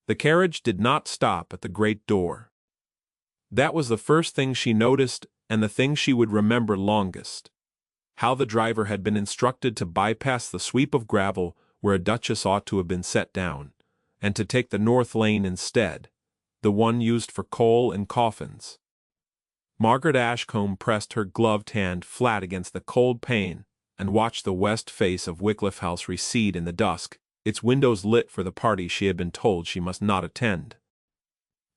The carriage did not stop at the great door. That was the first thing she noticed and the thing she would remember longest. How the driver had been instructed to bypass the sweep of gravel where a duchess ought to have been set down, and to take the north lane instead, the one used for coal and coffins. Margaret Ashcombe pressed her gloved hand flat against the cold pane and watched the west face of Wycliffe House recede in the dusk, its windows lit for the party she had been told she must not attend.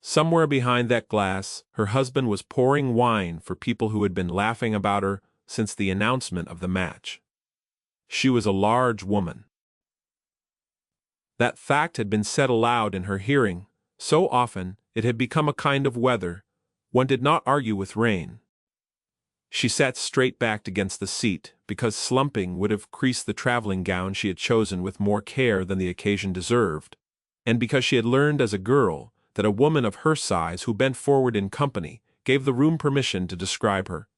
Somewhere behind that glass, her husband was pouring wine for people who had been laughing about her since the announcement of the match. She was a large woman. That fact had been said aloud in her hearing so often it had become a kind of weather. One did not argue with rain. She sat straight-backed against the seat, because slumping would have creased the traveling gown she had chosen with more care than the occasion deserved, and because she had learned as a girl that a woman of her size who bent forward in company gave the room permission to describe her.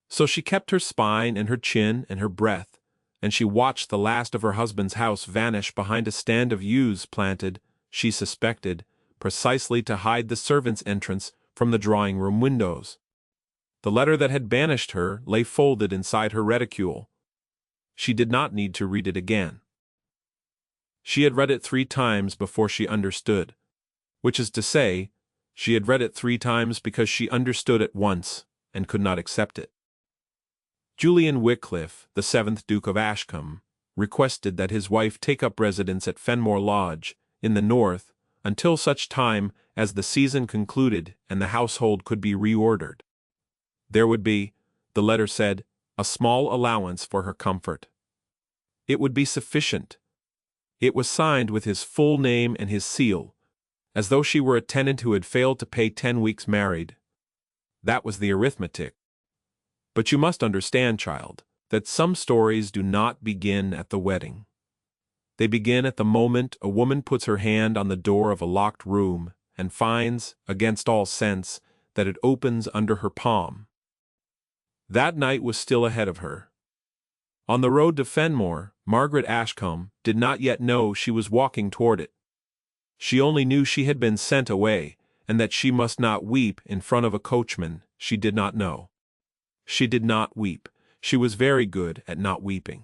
So she kept her spine and her chin and her breath, and she watched the last of her husband's house vanish behind a stand of yews planted, she suspected, precisely to hide the servants' entrance from the drawing-room windows. The letter that had banished her lay folded inside her reticule. She did not need to read it again. She had read it 3 times before she understood, which is to say, she had read it 3 times because she understood it once and could not accept it. Julian Wycliffe, the 7th Duke of Ashcombe, requested that his wife take up residence at Fenmore Lodge, in the north, until such time as the season concluded and the household could be reordered. There would be, the letter said, a small allowance for her comfort. It would be sufficient. It was signed with his full name and his seal, as though she were a tenant who had failed to pay 10 weeks married. That was the arithmetic. But you must understand, child, that some stories do not begin at the wedding. They begin at the moment a woman puts her hand on the door of a locked room and finds, against all sense, that it opens under her palm. That night was still ahead of her. On the road to Fenmore, Margaret Ashcombe did not yet know she was walking toward it. She only knew she had been sent away, and that she must not weep in front of a coachman she did not know. She did not weep. She was very good at not weeping.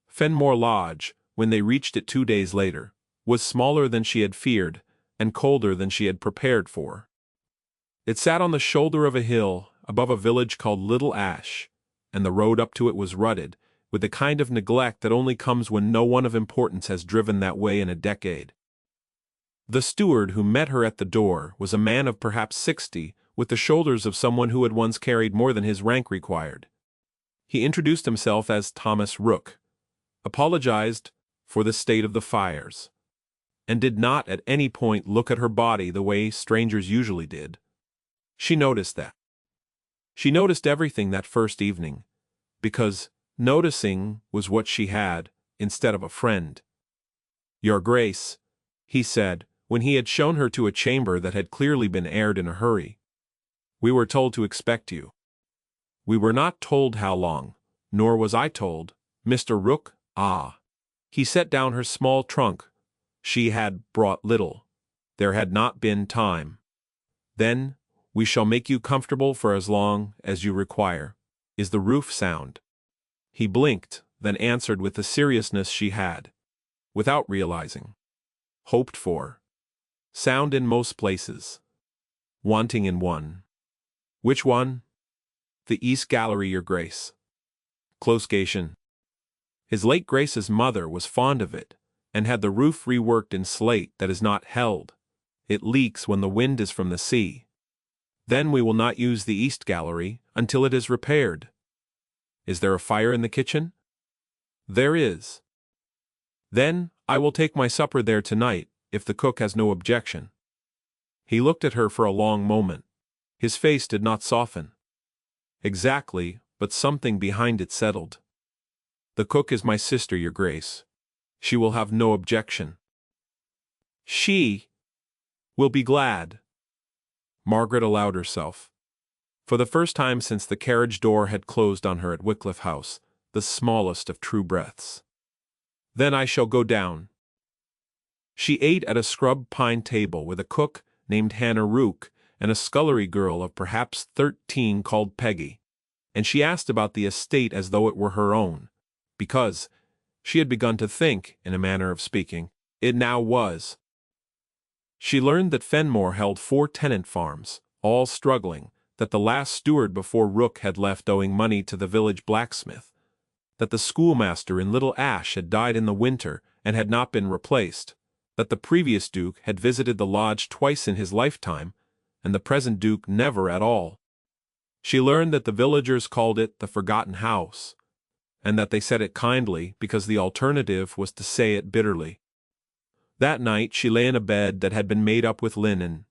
Fenmore Lodge, when they reached it 2 days later, was smaller than she had feared, and colder than she had prepared for. It sat on the shoulder of a hill, above a village called Little Ash, and the road up to it was rutted, with the kind of neglect that only comes when no one of importance has driven that way in a decade. The steward who met her at the door was a man of perhaps 60, with the shoulders of someone who had once carried more than his rank required. He introduced himself as Thomas Rooke, apologized for the state of the fires, and did not at any point look at her body the way strangers usually did. She noticed that. She noticed everything that first evening, because noticing was what she had, instead of a friend. "Your Grace," he said, when he had shown her to a chamber that had clearly been aired in a hurry, "we were told to expect you." "We were not told how long, nor was I told, Mr. Rooke." "Ah." He set down her small trunk. She had brought little. There had not been time. "Then, we shall make you comfortable for as long as you require. Is the roof sound?" He blinked, then answered with the seriousness she had, without realizing, hoped for. "Sound in most places. Wanting in one." "Which one?" "The East Gallery, your Grace." "Close gation." His late Grace's mother was fond of it, and had the roof reworked in slate that is not held. It leaks when the wind is from the sea. "Then we will not use the East Gallery until it is repaired." "Is there a fire in the kitchen?" "There is." "Then I will take my supper there tonight, if the cook has no objection." He looked at her for a long moment. His face did not soften. "Exactly, but something behind it settled." "The cook is my sister, your Grace. She will have no objection." "She will be glad." Margaret allowed herself, for the first time since the carriage door had closed on her at Wycliffe House, the smallest of true breaths. "Then I shall go down." She ate at a scrub pine table with a cook named Hannah Rook and a scullery girl of perhaps 13 called Peggy, and she asked about the estate as though it were her own, because, she had begun to think, in a manner of speaking, it now was. She learned that Fenmore held 4 tenant farms, all struggling, that the last steward before Rook had left owing money to the village blacksmith, that the schoolmaster in Little Ash had died in the winter and had not been replaced, that the previous duke had visited the lodge twice in his lifetime, and the present duke never at all. She learned that the villagers called it the Forgotten House, and that they said it kindly because the alternative was to say it bitterly. That night she lay in a bed that had been made up with linen,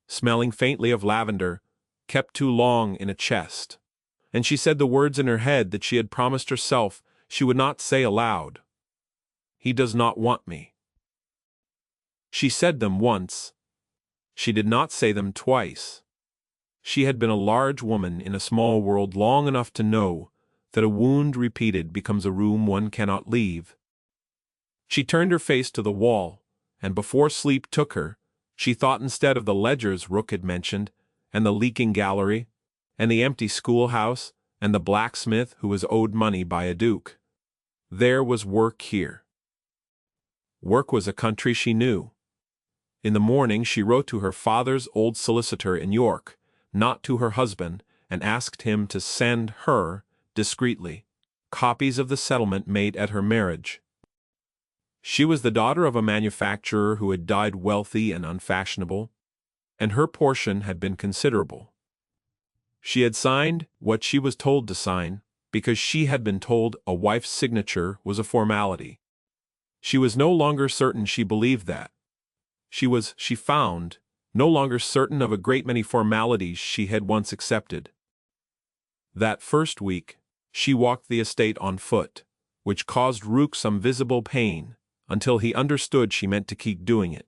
smelling faintly of lavender, kept too long in a chest, and she said the words in her head that she had promised herself she would not say aloud. "He does not want me." She said them once. She did not say them twice. She had been a large woman in a small world long enough to know that a wound repeated becomes a room one cannot leave. She turned her face to the wall, and before sleep took her, she thought instead of the ledgers Rook had mentioned, and the leaking gallery, and the empty schoolhouse, and the blacksmith who was owed money by a duke. There was work here. Work was a country she knew. In the morning she wrote to her father's old solicitor in York, not to her husband, and asked him to send her, discreetly, copies of the settlement made at her marriage. She was the daughter of a manufacturer who had died wealthy and unfashionable, and her portion had been considerable. She had signed what she was told to sign, because she had been told a wife's signature was a formality. She was no longer certain she believed that. She found, no longer certain of a great many formalities she had once accepted. That first week, she walked the estate on foot, which caused Rook some visible pain, until he understood she meant to keep doing it.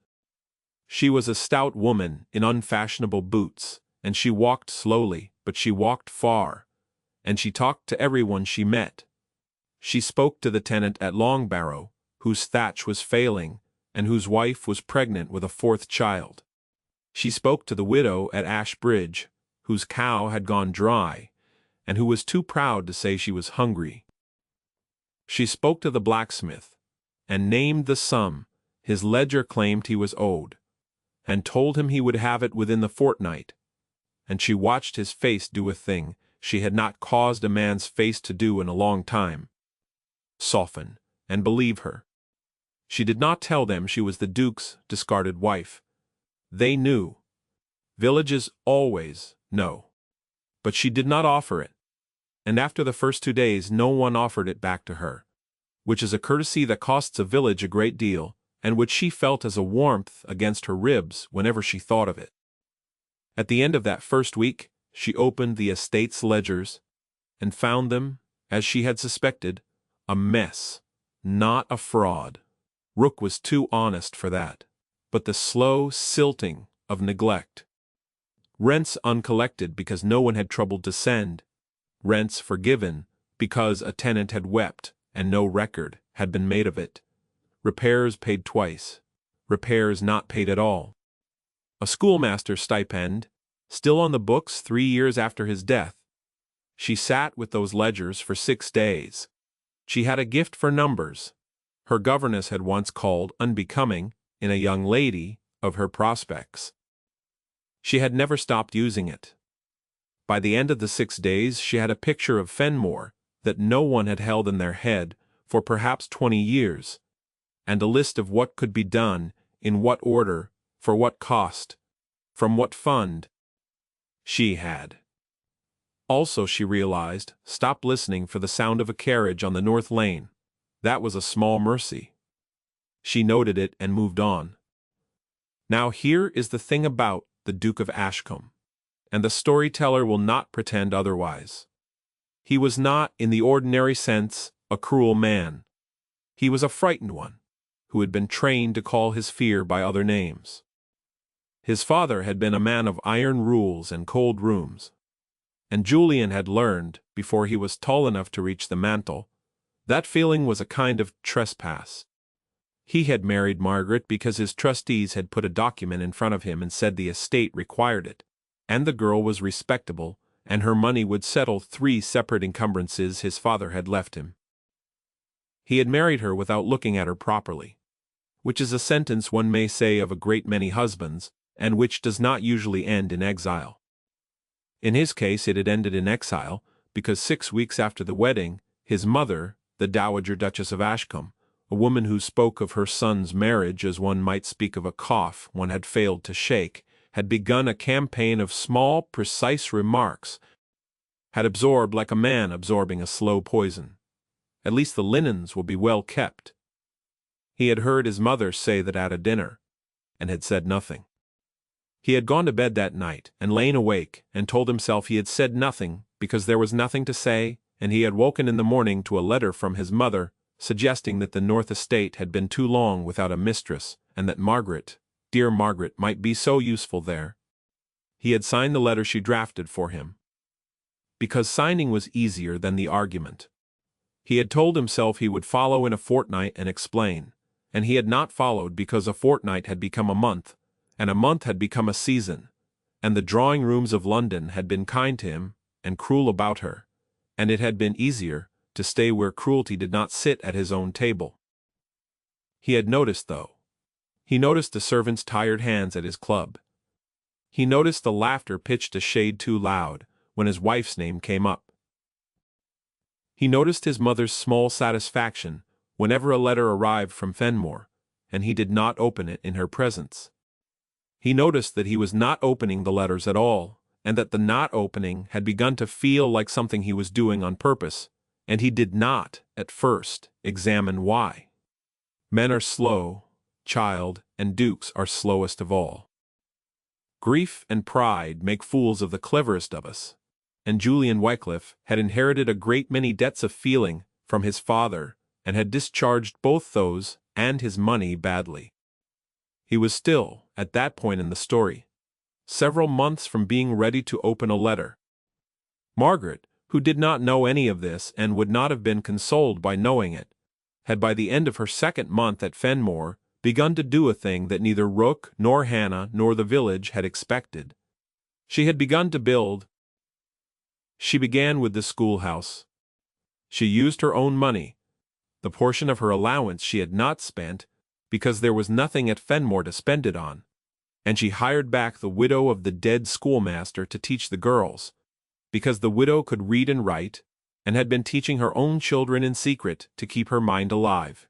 She was a stout woman in unfashionable boots, and she walked slowly, but she walked far, and she talked to everyone she met. She spoke to the tenant at Longbarrow, whose thatch was failing, and whose wife was pregnant with a 4th child. She spoke to the widow at Ashbridge, whose cow had gone dry, and who was too proud to say she was hungry. She spoke to the blacksmith, and named the sum his ledger claimed he was owed, and told him he would have it within the fortnight, and she watched his face do a thing she had not caused a man's face to do in a long time: soften, and believe her. She did not tell them she was the duke's discarded wife. They knew. Villages always know. But she did not offer it, and after the first 2 days no one offered it back to her, which is a courtesy that costs a village a great deal, and which she felt as a warmth against her ribs whenever she thought of it. At the end of that first week, she opened the estate's ledgers, and found them, as she had suspected, a mess, not a fraud. Rook was too honest for that, but the slow silting of neglect. Rents uncollected because no one had troubled to send, rents forgiven because a tenant had wept and no record had been made of it, repairs paid twice, repairs not paid at all, a schoolmaster's stipend, still on the books 3 years after his death. She sat with those ledgers for 6 days. She had a gift for numbers. Her governess had once called unbecoming in a young lady of her prospects. She had never stopped using it. By the end of the 6 days she had a picture of Fenmore that no one had held in their head for perhaps 20 years, and a list of what could be done, in what order, for what cost, from what fund. She had. Also, she realized, stopped listening for the sound of a carriage on the north lane. That was a small mercy. She noted it and moved on. Now here is the thing about the Duke of Ashcombe, and the storyteller will not pretend otherwise. He was not, in the ordinary sense, a cruel man. He was a frightened one, who had been trained to call his fear by other names. His father had been a man of iron rules and cold rooms, and Julian had learned, before he was tall enough to reach the mantel, that feeling was a kind of trespass. He had married Margaret because his trustees had put a document in front of him and said the estate required it, and the girl was respectable, and her money would settle 3 separate encumbrances his father had left him. He had married her without looking at her properly, which is a sentence one may say of a great many husbands, and which does not usually end in exile. In his case it had ended in exile, because 6 weeks after the wedding, his mother, the Dowager Duchess of Ashcombe, a woman who spoke of her son's marriage as one might speak of a cough one had failed to shake, had begun a campaign of small, precise remarks, had absorbed like a man absorbing a slow poison. At least the linens will be well kept. He had heard his mother say that at a dinner, and had said nothing. He had gone to bed that night, and lain awake, and told himself he had said nothing because there was nothing to say, and he had woken in the morning to a letter from his mother, suggesting that the North Estate had been too long without a mistress, and that Margaret, dear Margaret, might be so useful there. He had signed the letter she drafted for him, because signing was easier than the argument. He had told himself he would follow in a fortnight and explain, and he had not followed because a fortnight had become a month, and a month had become a season, and the drawing-rooms of London had been kind to him and cruel about her, and it had been easier to stay where cruelty did not sit at his own table. He had noticed, though. He noticed the servants' tired hands at his club. He noticed the laughter pitched a shade too loud when his wife's name came up. He noticed his mother's small satisfaction whenever a letter arrived from Fenmore, and he did not open it in her presence. He noticed that he was not opening the letters at all, and that the not opening had begun to feel like something he was doing on purpose, and he did not, at first, examine why. Men are slow, child, and dukes are slowest of all. Grief and pride make fools of the cleverest of us, and Julian Wycliffe had inherited a great many debts of feeling from his father, and had discharged both those and his money badly. He was still, at that point in the story, several months from being ready to open a letter. Margaret, who did not know any of this and would not have been consoled by knowing it, had by the end of her 2nd month at Fenmore begun to do a thing that neither Rook nor Hannah nor the village had expected. She had begun to build. She began with the schoolhouse. She used her own money, the portion of her allowance she had not spent, because there was nothing at Fenmore to spend it on, and she hired back the widow of the dead schoolmaster to teach the girls, because the widow could read and write, and had been teaching her own children in secret to keep her mind alive.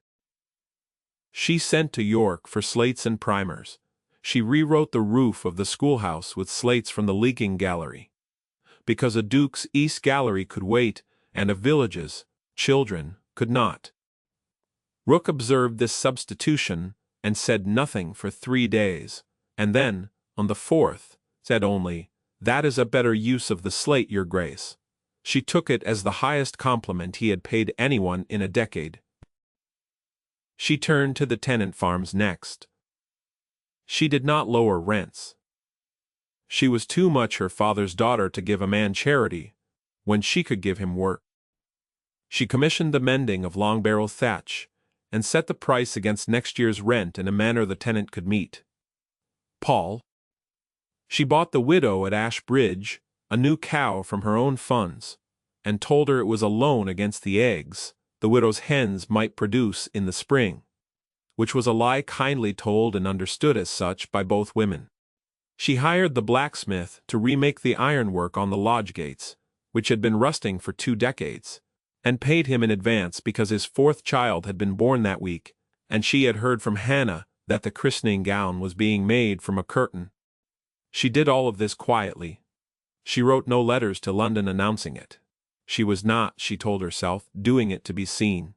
She sent to York for slates and primers. She rewrote the roof of the schoolhouse with slates from the leaking gallery, because a duke's east gallery could wait, and a village's children could not. Rook observed this substitution, and said nothing for 3 days, and then, on the 4th, said only, "That is a better use of the slate, your grace." She took it as the highest compliment he had paid anyone in a decade. She turned to the tenant farms next. She did not lower rents. She was too much her father's daughter to give a man charity, when she could give him work. She commissioned the mending of long-barrel thatch, and set the price against next year's rent in a manner the tenant could meet. Paul. She bought the widow at Ashbridge a new cow from her own funds, and told her it was a loan against the eggs the widow's hens might produce in the spring, which was a lie kindly told and understood as such by both women. She hired the blacksmith to remake the ironwork on the lodge gates, which had been rusting for 2 decades, and paid him in advance because his 4th child had been born that week, and she had heard from Hannah that the christening gown was being made from a curtain. She did all of this quietly. She wrote no letters to London announcing it. She was not, she told herself, doing it to be seen.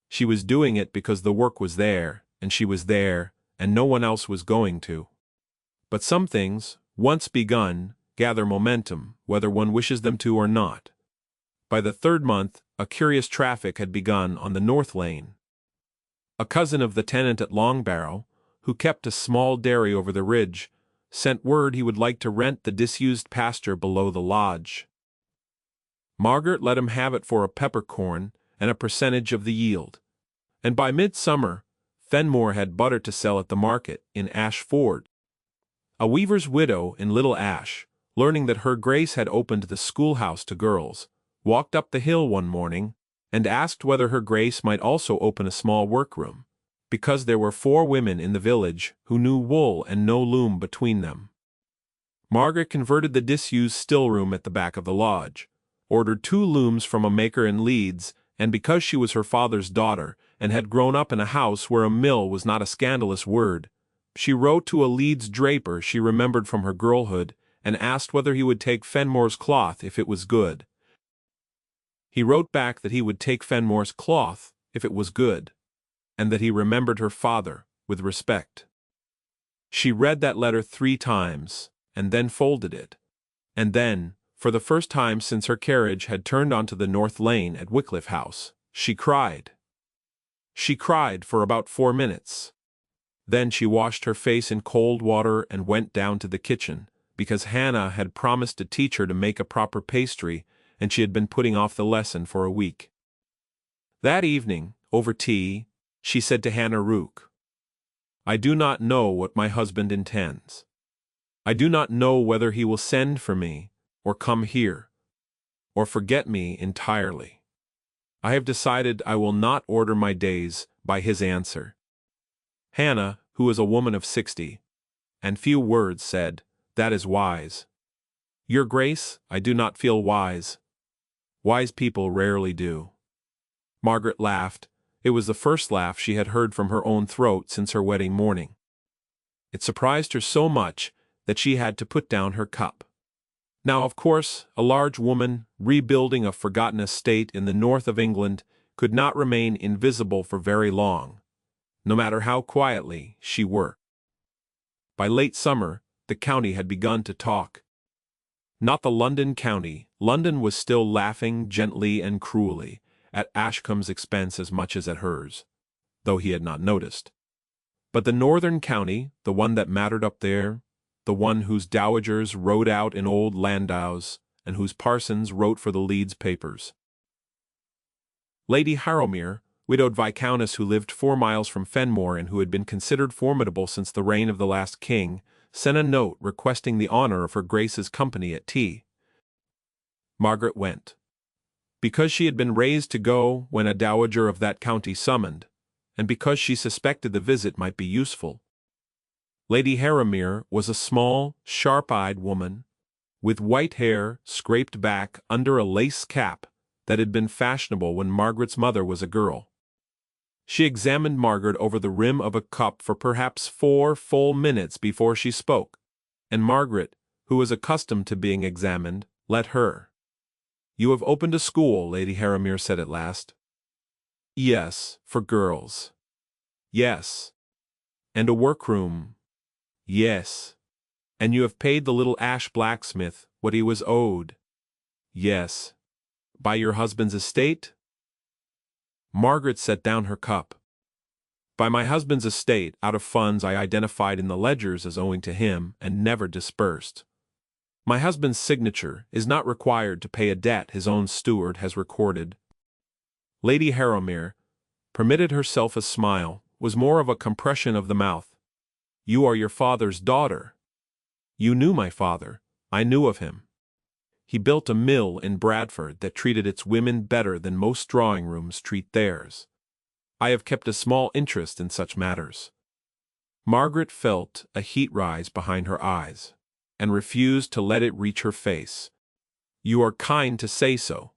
She was doing it because the work was there, and she was there, and no one else was going to. But some things, once begun, gather momentum, whether one wishes them to or not. By the 3rd month, a curious traffic had begun on the North Lane. A cousin of the tenant at Longbarrow, who kept a small dairy over the ridge, sent word he would like to rent the disused pasture below the lodge. Margaret let him have it for a peppercorn and a percentage of the yield, and by midsummer, Fenmore had butter to sell at the market in Ashford. A weaver's widow in Little Ash, learning that her Grace had opened the schoolhouse to girls, walked up the hill one morning and asked whether her Grace might also open a small workroom, because there were 4 women in the village who knew wool and no loom between them. Margaret converted the disused still-room at the back of the lodge, ordered 2 looms from a maker in Leeds, and because she was her father's daughter and had grown up in a house where a mill was not a scandalous word, she wrote to a Leeds draper she remembered from her girlhood and asked whether he would take Fenmore's cloth if it was good. He wrote back that he would take Fenmore's cloth if it was good, and that he remembered her father with respect. She read that letter 3 times, and then folded it, and then, for the first time since her carriage had turned onto the North Lane at Wycliffe House, she cried. She cried for about 4 minutes. Then she washed her face in cold water and went down to the kitchen, because Hannah had promised to teach her to make a proper pastry, and she had been putting off the lesson for a week. That evening, over tea, she said to Hannah Rook, "I do not know what my husband intends. I do not know whether he will send for me, or come here, or forget me entirely. I have decided I will not order my days by his answer." Hannah, who was a woman of 60, and few words, said, "That is wise." "Your Grace, I do not feel wise. Wise people rarely do." Margaret laughed. It was the first laugh she had heard from her own throat since her wedding morning. It surprised her so much that she had to put down her cup. Now, of course, a large woman, rebuilding a forgotten estate in the north of England, could not remain invisible for very long, no matter how quietly she worked. By late summer, the county had begun to talk. Not the London county. London was still laughing gently and cruelly at Ashcombe's expense as much as at hers, though he had not noticed. But the northern county, the one that mattered up there, the one whose dowagers rode out in old landaus, and whose parsons wrote for the Leeds papers. Lady Harrowmere, widowed viscountess who lived 4 miles from Fenmore and who had been considered formidable since the reign of the last king, sent a note requesting the honor of her Grace's company at tea. Margaret went, because she had been raised to go when a dowager of that county summoned, and because she suspected the visit might be useful. Lady Harrowmere was a small, sharp-eyed woman, with white hair scraped back under a lace cap that had been fashionable when Margaret's mother was a girl. She examined Margaret over the rim of a cup for perhaps 4 full minutes before she spoke, and Margaret, who was accustomed to being examined, let her. "You have opened a school," Lady Harrowmere said at last. "Yes, for girls." "Yes." "And a workroom." "Yes." "And you have paid the little Ash blacksmith what he was owed." "Yes." "By your husband's estate?" Margaret set down her cup. "By my husband's estate, out of funds I identified in the ledgers as owing to him and never disbursed. My husband's signature is not required to pay a debt his own steward has recorded." Lady Harrowmere permitted herself a smile, was more of a compression of the mouth. "You are your father's daughter." "You knew my father." "I knew of him. He built a mill in Bradford that treated its women better than most drawing-rooms treat theirs. I have kept a small interest in such matters." Margaret felt a heat rise behind her eyes, and refused to let it reach her face. "You are kind to say so."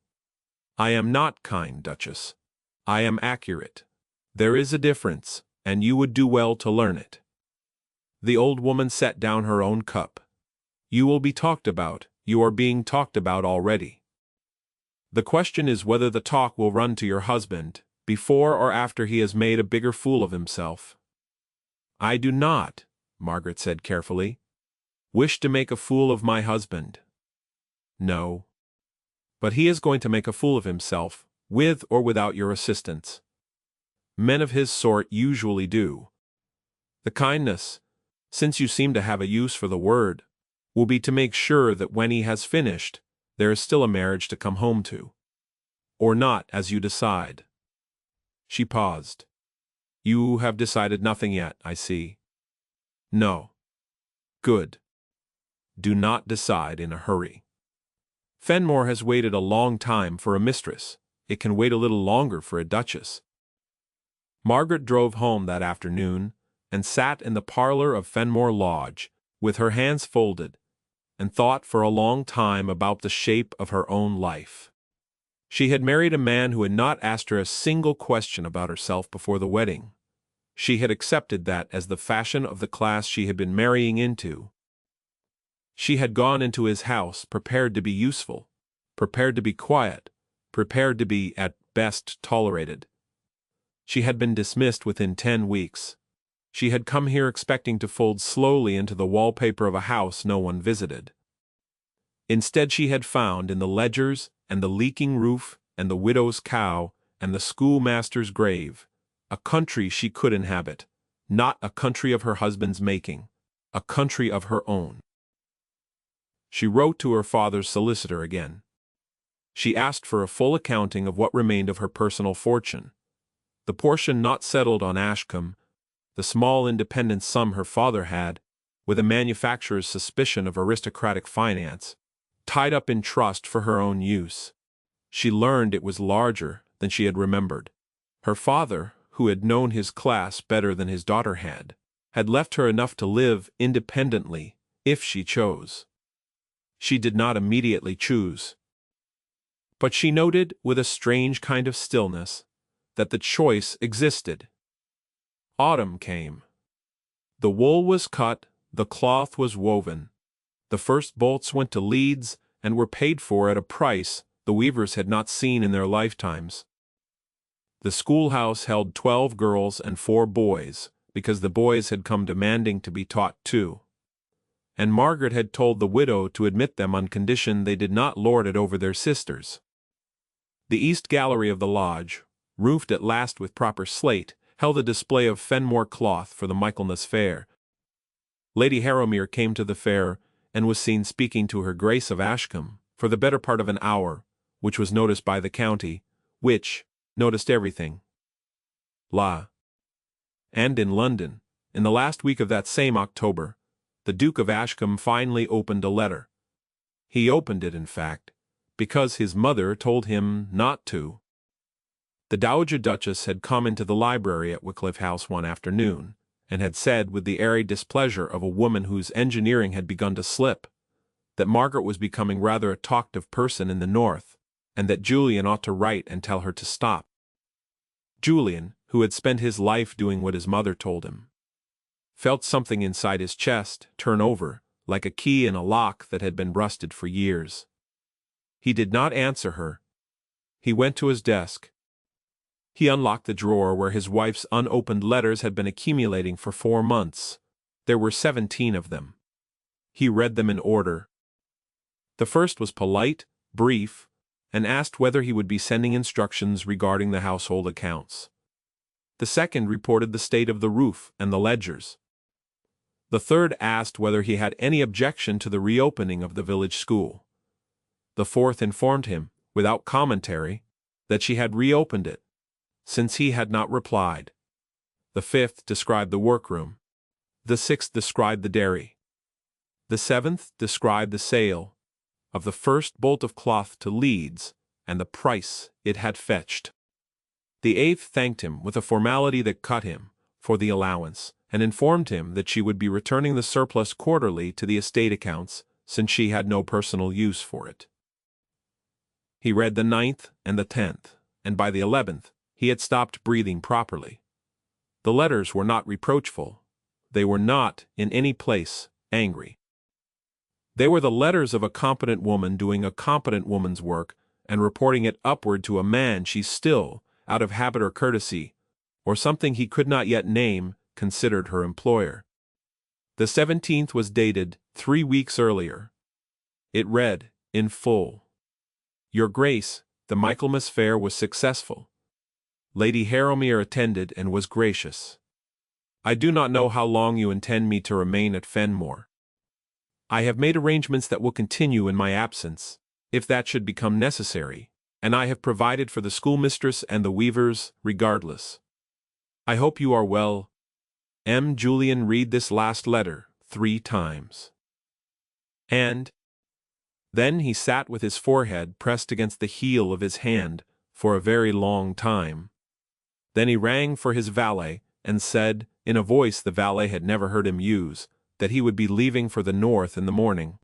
"I am not kind, Duchess. I am accurate. There is a difference, and you would do well to learn it." The old woman set down her own cup. "You will be talked about. You are being talked about already. The question is whether the talk will run to your husband, before or after he has made a bigger fool of himself." "I do not," Margaret said carefully, "wish to make a fool of my husband." "No. But he is going to make a fool of himself, with or without your assistance. Men of his sort usually do. The kindness, since you seem to have a use for the word, will be to make sure that when he has finished, there is still a marriage to come home to. Or not, as you decide." She paused. You have decided nothing yet, I see. No. Good. Do not decide in a hurry. Fenmore has waited a long time for a mistress. It can wait a little longer for a duchess. Margaret drove home that afternoon, and sat in the parlor of Fenmore Lodge, with her hands folded, and thought for a long time about the shape of her own life. She had married a man who had not asked her a single question about herself before the wedding. She had accepted that as the fashion of the class she had been marrying into. She had gone into his house prepared to be useful, prepared to be quiet, prepared to be, at best, tolerated. She had been dismissed within 10 weeks. She had come here expecting to fold slowly into the wallpaper of a house no one visited. Instead, she had found in the ledgers and the leaking roof and the widow's cow and the schoolmaster's grave a country she could inhabit, not a country of her husband's making, a country of her own. She wrote to her father's solicitor again. She asked for a full accounting of what remained of her personal fortune. The portion not settled on Ashcombe, the small independent sum her father had, with a manufacturer's suspicion of aristocratic finance, tied up in trust for her own use. She learned it was larger than she had remembered. Her father, who had known his class better than his daughter had left her enough to live independently, if she chose. She did not immediately choose. But she noted, with a strange kind of stillness, that the choice existed. Autumn came. The wool was cut, the cloth was woven. The first bolts went to Leeds and were paid for at a price the weavers had not seen in their lifetimes. The schoolhouse held 12 girls and 4 boys, because the boys had come demanding to be taught too. And Margaret had told the widow to admit them on condition they did not lord it over their sisters. The east gallery of the lodge, roofed at last with proper slate, held a display of Fenmore cloth for the Michaelmas fair. Lady Harrowmere came to the fair, and was seen speaking to her Grace of Ashcombe for the better part of an hour, which was noticed by the county, which noticed everything. And in London, in the last week of that same October, the Duke of Ashcombe finally opened a letter. He opened it, in fact, because his mother told him not to. The Dowager Duchess had come into the library at Wycliffe House one afternoon, and had said, with the airy displeasure of a woman whose engineering had begun to slip, that Margaret was becoming rather a talkative person in the north, and that Julian ought to write and tell her to stop. Julian, who had spent his life doing what his mother told him, felt something inside his chest turn over, like a key in a lock that had been rusted for years. He did not answer her. He went to his desk. He unlocked the drawer where his wife's unopened letters had been accumulating for 4 months. There were 17 of them. He read them in order. The first was polite, brief, and asked whether he would be sending instructions regarding the household accounts. The second reported the state of the roof and the ledgers. The third asked whether he had any objection to the reopening of the village school. The fourth informed him, without commentary, that she had reopened it, since he had not replied. The fifth described the workroom. The sixth described the dairy. The seventh described the sale of the first bolt of cloth to Leeds, and the price it had fetched. The eighth thanked him with a formality that cut him for the allowance, and informed him that she would be returning the surplus quarterly to the estate accounts, since she had no personal use for it. He read the 9th and the 10th, and by the 11th he had stopped breathing properly. The letters were not reproachful. They were not, in any place, angry. They were the letters of a competent woman doing a competent woman's work and reporting it upward to a man she still, out of habit or courtesy, or something he could not yet name, considered her employer. The 17th was dated 3 weeks earlier. It read, in full: Your Grace, the Michaelmas fair was successful. Lady Harrowmere attended and was gracious. I do not know how long you intend me to remain at Fenmore. I have made arrangements that will continue in my absence, if that should become necessary, and I have provided for the schoolmistress and the weavers, regardless. I hope you are well. Julian, read this last letter 3 times. And then he sat with his forehead pressed against the heel of his hand for a very long time. Then he rang for his valet and said, in a voice the valet had never heard him use, that he would be leaving for the north in the morning.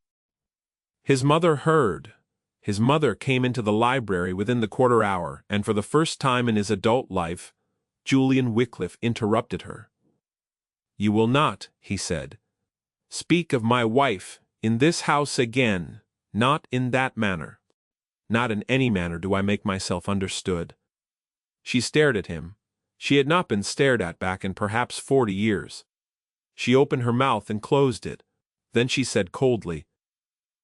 His mother heard. His mother came into the library within the quarter hour, and for the first time in his adult life, Julian Wycliffe interrupted her. "You will not," he said, "speak of my wife in this house again, not in that manner. Not in any manner do I make myself understood." She stared at him. She had not been stared at back in perhaps 40 years. She opened her mouth and closed it. Then she said coldly,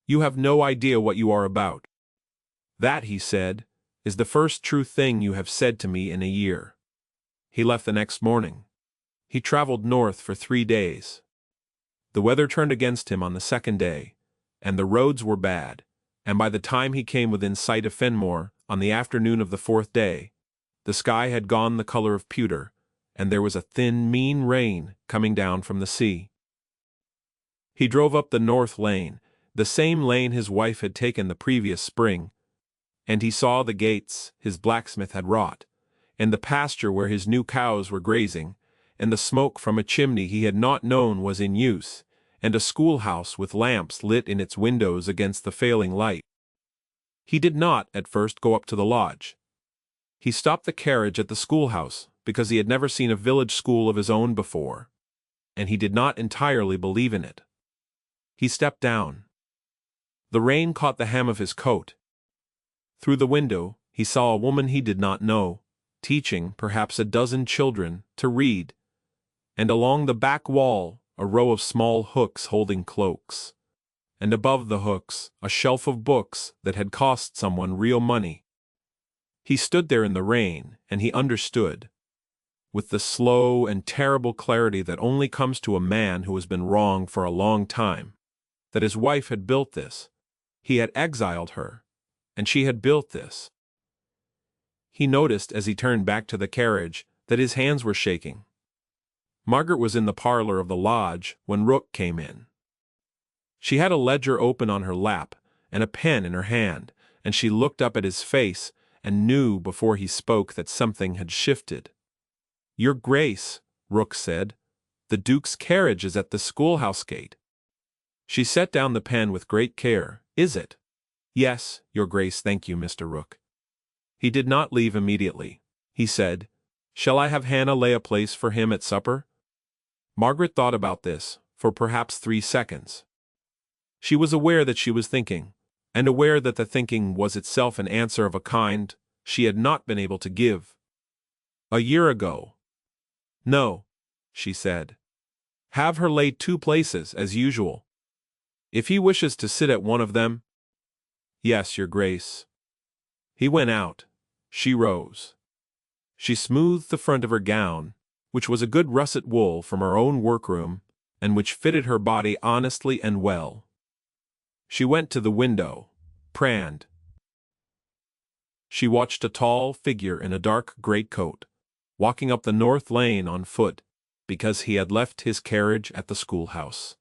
"You have no idea what you are about." "That," he said, "is the first true thing you have said to me in a year." He left the next morning. He traveled north for 3 days. The weather turned against him on the second day, and the roads were bad, and by the time he came within sight of Fenmore, on the afternoon of the 4th day, the sky had gone the color of pewter, and there was a thin, mean rain coming down from the sea. He drove up the north lane, the same lane his wife had taken the previous spring, and he saw the gates his blacksmith had wrought, and the pasture where his new cows were grazing, and the smoke from a chimney he had not known was in use, and a schoolhouse with lamps lit in its windows against the failing light. He did not, at first, go up to the lodge. He stopped the carriage at the schoolhouse, because he had never seen a village school of his own before, and he did not entirely believe in it. He stepped down. The rain caught the hem of his coat. Through the window, he saw a woman he did not know, teaching perhaps a dozen children to read, and along the back wall a row of small hooks holding cloaks, and above the hooks a shelf of books that had cost someone real money. He stood there in the rain, and he understood, with the slow and terrible clarity that only comes to a man who has been wrong for a long time, that his wife had built this. He had exiled her, and she had built this. He noticed as he turned back to the carriage that his hands were shaking. Margaret was in the parlor of the lodge when Rook came in. She had a ledger open on her lap and a pen in her hand, and she looked up at his face and knew before he spoke that something had shifted. "Your Grace," Rook said, "the Duke's carriage is at the schoolhouse gate." She set down the pen with great care. "Is it?" "Yes, Your Grace, thank you, Mr. Rook." He did not leave immediately. He said, "Shall I have Hannah lay a place for him at supper?" Margaret thought about this for perhaps 3 seconds. She was aware that she was thinking, and aware that the thinking was itself an answer of a kind she had not been able to give. "A year ago." "No," she said. "Have her lay 2 places, as usual. If he wishes to sit at one of them." "Yes, Your Grace." He went out. She rose. She smoothed the front of her gown, which was a good russet wool from her own workroom, and which fitted her body honestly and well. She went to the window, prayed. She watched a tall figure in a dark greatcoat, walking up the north lane on foot, because he had left his carriage at the schoolhouse.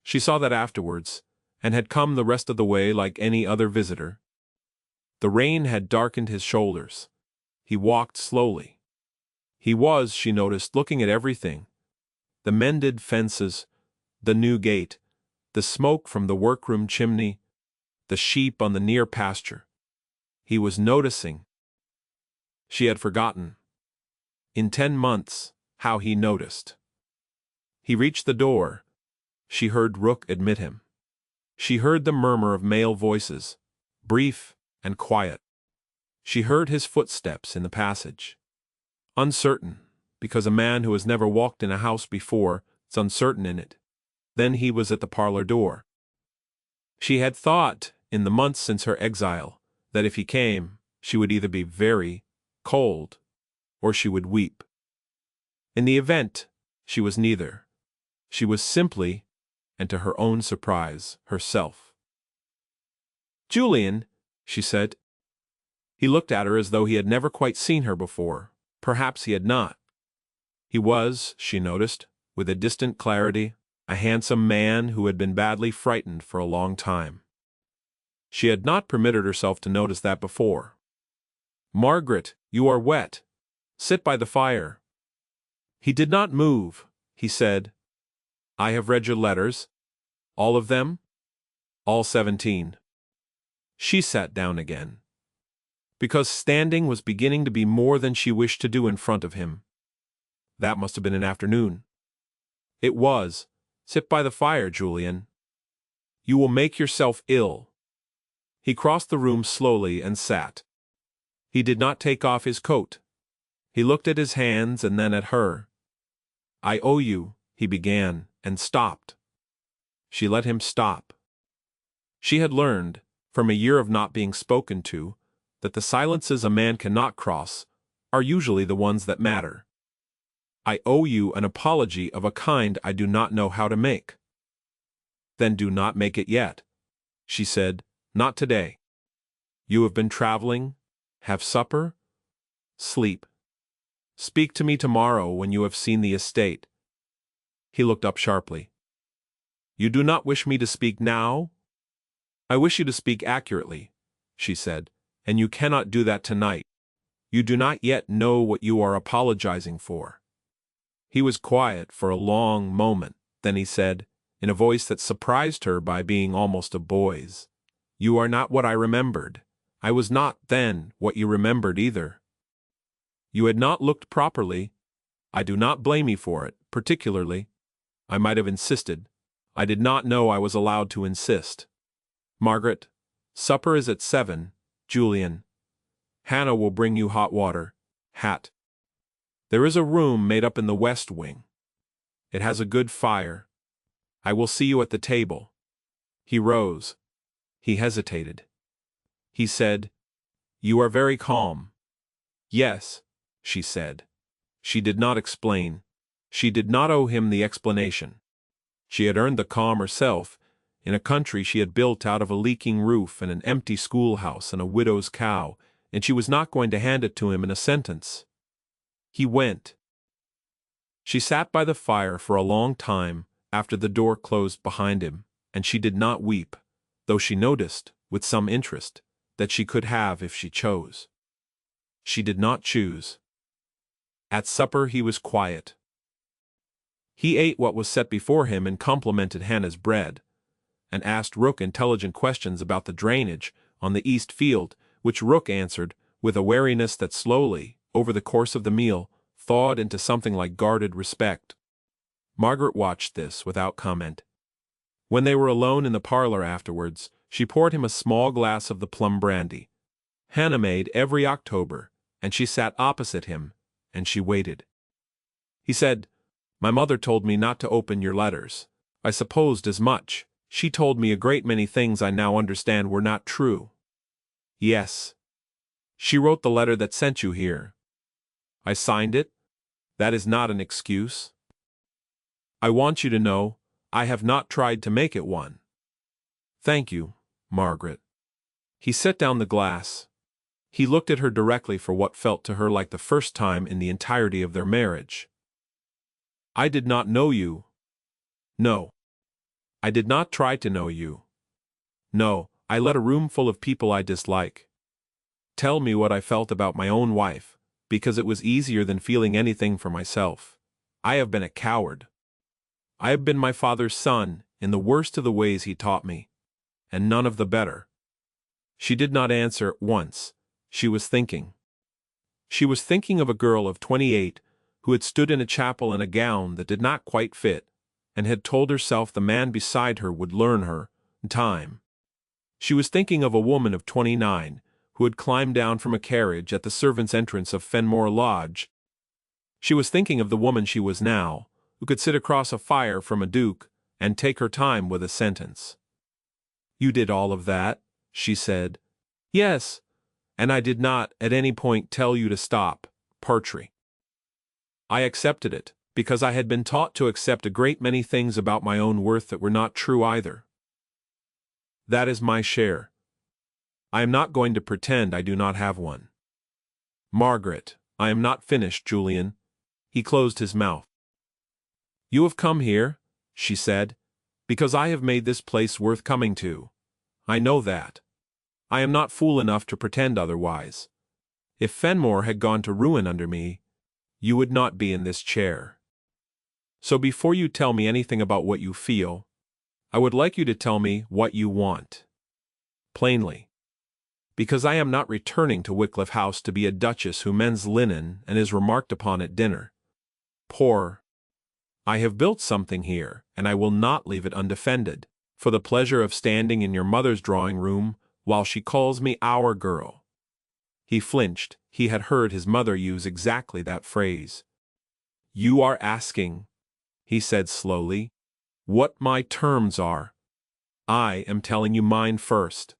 She saw that afterwards, and had come the rest of the way like any other visitor. The rain had darkened his shoulders. He walked slowly. He was, she noticed, looking at everything: the mended fences, the new gate, the smoke from the workroom chimney, the sheep on the near pasture. He was noticing. She had forgotten, in 10 months, how he noticed. He reached the door. She heard Rook admit him. She heard the murmur of male voices, brief and quiet. She heard his footsteps in the passage. Uncertain, because a man who has never walked in a house before is uncertain in it. Then he was at the parlor door. She had thought, in the months since her exile, that if he came, she would either be very cold, or she would weep. In the event, she was neither. She was simply, and to her own surprise, herself. "Julian," she said. He looked at her as though he had never quite seen her before, Perhaps he had not. He was, she noticed, with a distant clarity, a handsome man who had been badly frightened for a long time. She had not permitted herself to notice that before. "Margaret, you are wet. Sit by the fire." He did not move. He said, "I have read your letters." "All of them?" "All 17. She sat down again, because standing was beginning to be more than she wished to do in front of him. That must have been an afternoon. It was. "Sit by the fire, Julian. You will make yourself ill." He crossed the room slowly and sat. He did not take off his coat. He looked at his hands and then at her. "I owe you," he began, and stopped. She let him stop. She had learned, from a year of not being spoken to, that the silences a man cannot cross are usually the ones that matter. "I owe you an apology of a kind I do not know how to make." "Then do not make it yet," she said. "Not today. You have been traveling. Have supper. Sleep. Speak to me tomorrow when you have seen the estate." He looked up sharply. "You do not wish me to speak now?" "I wish you to speak accurately," she said, "and you cannot do that tonight. You do not yet know what you are apologizing for." He was quiet for a long moment, then he said, in a voice that surprised her by being almost a boy's, "You are not what I remembered. I was not, then, what you remembered either. You had not looked properly. I do not blame you for it, particularly. I might have insisted. I did not know I was allowed to insist. Margaret, supper is at 7, Julian. Hannah will bring you hot water. Hat. There is a room made up in the west wing. It has a good fire. I will see you at the table." He rose. He hesitated. He said, "You are very calm." "Yes," she said. She did not explain. She did not owe him the explanation. She had earned the calm herself, in a country she had built out of a leaking roof and an empty schoolhouse and a widow's cow, and she was not going to hand it to him in a sentence. He went. She sat by the fire for a long time after the door closed behind him, and she did not weep, though she noticed, with some interest, that she could have if she chose. She did not choose. At supper he was quiet. He ate what was set before him and complimented Hannah's bread, and asked Rook intelligent questions about the drainage on the east field, which Rook answered with a wariness that slowly, over the course of the meal, thawed into something like guarded respect. Margaret watched this without comment. When they were alone in the parlor afterwards, she poured him a small glass of the plum brandy. Hannah made every October, and she sat opposite him, and she waited. He said, "My mother told me not to open your letters. I supposed as much. She told me a great many things I now understand were not true." "Yes. She wrote the letter that sent you here." "I signed it. That is not an excuse. I want you to know, I have not tried to make it one." "Thank you, Margaret." He set down the glass. He looked at her directly for what felt to her like the first time in the entirety of their marriage. "I did not know you." "No. I did not try to know you. No, I let a room full of people I dislike tell me what I felt about my own wife, because it was easier than feeling anything for myself. I have been a coward. I have been my father's son, in the worst of the ways he taught me, and none of the better." She did not answer at once. She was thinking. She was thinking of a girl of 28 who had stood in a chapel in a gown that did not quite fit, and had told herself the man beside her would learn her, in time. She was thinking of a woman of 29 who had climbed down from a carriage at the servants' entrance of Fenmore Lodge. She was thinking of the woman she was now, who could sit across a fire from a duke and take her time with a sentence. "You did all of that," she said. "Yes, and I did not at any point tell you to stop, Partry. I accepted it, because I had been taught to accept a great many things about my own worth that were not true either. That is my share. I am not going to pretend I do not have one. Margaret, I am not finished, Julian. He closed his mouth. You have come here, she said, because I have made this place worth coming to. I know that. I am not fool enough to pretend otherwise. If Fenmore had gone to ruin under me, you would not be in this chair. So before you tell me anything about what you feel, I would like you to tell me what you want. Plainly. Because I am not returning to Wycliffe House to be a duchess who mends linen and is remarked upon at dinner. Poor. I have built something here, and I will not leave it undefended, for the pleasure of standing in your mother's drawing room while she calls me our girl. He flinched. He had heard his mother use exactly that phrase. You are asking, he said slowly, what my terms are. I am telling you mine first.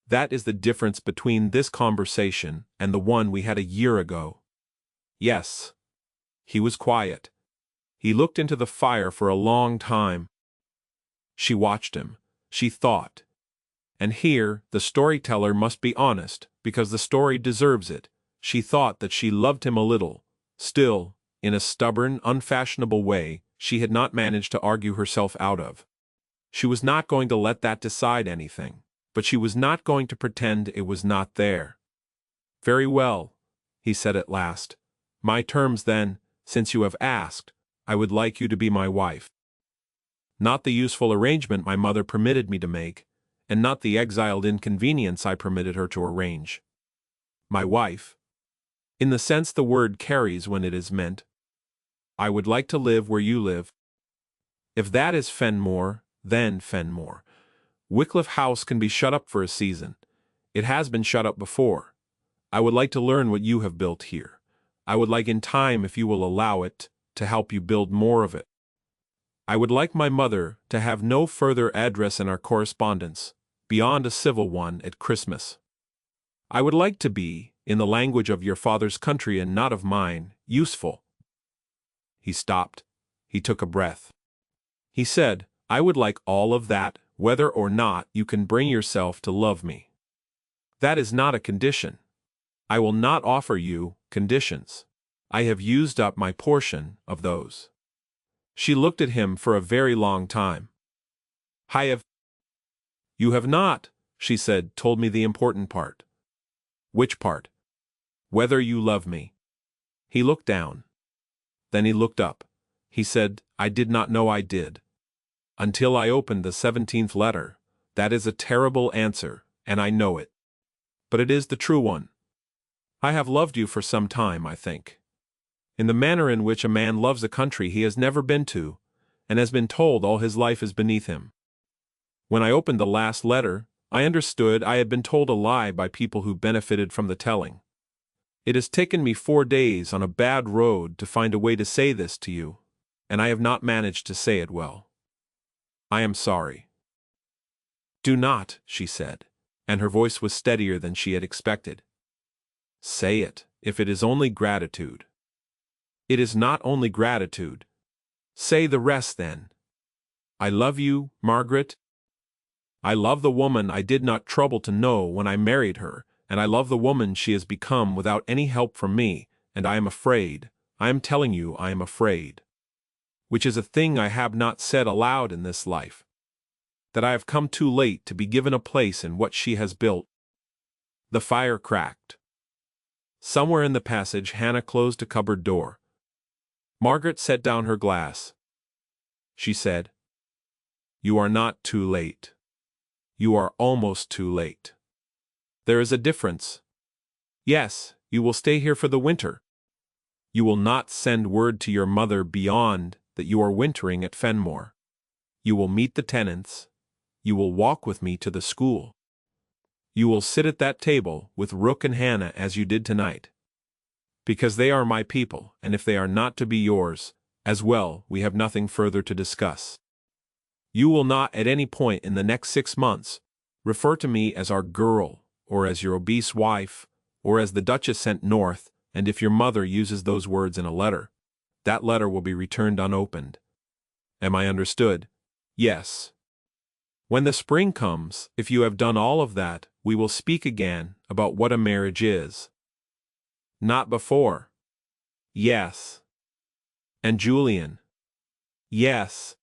That is the difference between this conversation and the one we had a year ago. Yes. He was quiet. He looked into the fire for a long time. She watched him. She thought. And here the storyteller must be honest, because the story deserves it. She thought that she loved him a little. Still, in a stubborn, unfashionable way, she had not managed to argue herself out of. She was not going to let that decide anything, but she was not going to pretend it was not there. Very well, he said at last. My terms then, since you have asked, I would like you to be my wife. Not the useful arrangement my mother permitted me to make, and not the exiled inconvenience I permitted her to arrange. My wife, in the sense the word carries when it is meant. I would like to live where you live. If that is Fenmore, then Fenmore. Wycliffe House can be shut up for a season. It has been shut up before. I would like to learn what you have built here. I would like in time, if you will allow it, to help you build more of it. I would like my mother to have no further address in our correspondence, beyond a civil one at Christmas. I would like to be, in the language of your father's country and not of mine, useful. He stopped. He took a breath. He said, I would like all of that, whether or not you can bring yourself to love me. That is not a condition. I will not offer you conditions. I have used up my portion of those. She looked at him for a very long time. I have. You have not, she said, told me the important part. Which part? Whether you love me. He looked down. Then he looked up. He said, I did not know I did. Until I opened the 17th letter. That is a terrible answer, and I know it. But it is the true one. I have loved you for some time, I think. In the manner in which a man loves a country he has never been to, and has been told all his life is beneath him. When I opened the last letter, I understood I had been told a lie by people who benefited from the telling. It has taken me 4 days on a bad road to find a way to say this to you, and I have not managed to say it well. I am sorry. Do not, she said, and her voice was steadier than she had expected. Say it, if it is only gratitude. It is not only gratitude. Say the rest then. I love you, Margaret. I love the woman I did not trouble to know when I married her, and I love the woman she has become without any help from me, and I am afraid, I am telling you I am afraid. Which is a thing I have not said aloud in this life. That I have come too late to be given a place in what she has built. The fire cracked. Somewhere in the passage Hannah closed a cupboard door. Margaret set down her glass. She said, You are not too late. You are almost too late. There is a difference. Yes, you will stay here for the winter. You will not send word to your mother beyond that you are wintering at Fenmore. You will meet the tenants. You will walk with me to the school. You will sit at that table with Rook and Hannah as you did tonight. Because they are my people, and if they are not to be yours, as well, we have nothing further to discuss. You will not at any point in the next 6 months refer to me as our girl, or as your obese wife, or as the Duchess sent north, and if your mother uses those words in a letter, that letter will be returned unopened. Am I understood? Yes. When the spring comes, if you have done all of that, we will speak again about what a marriage is. Not before, Yes. And Julian. Yes.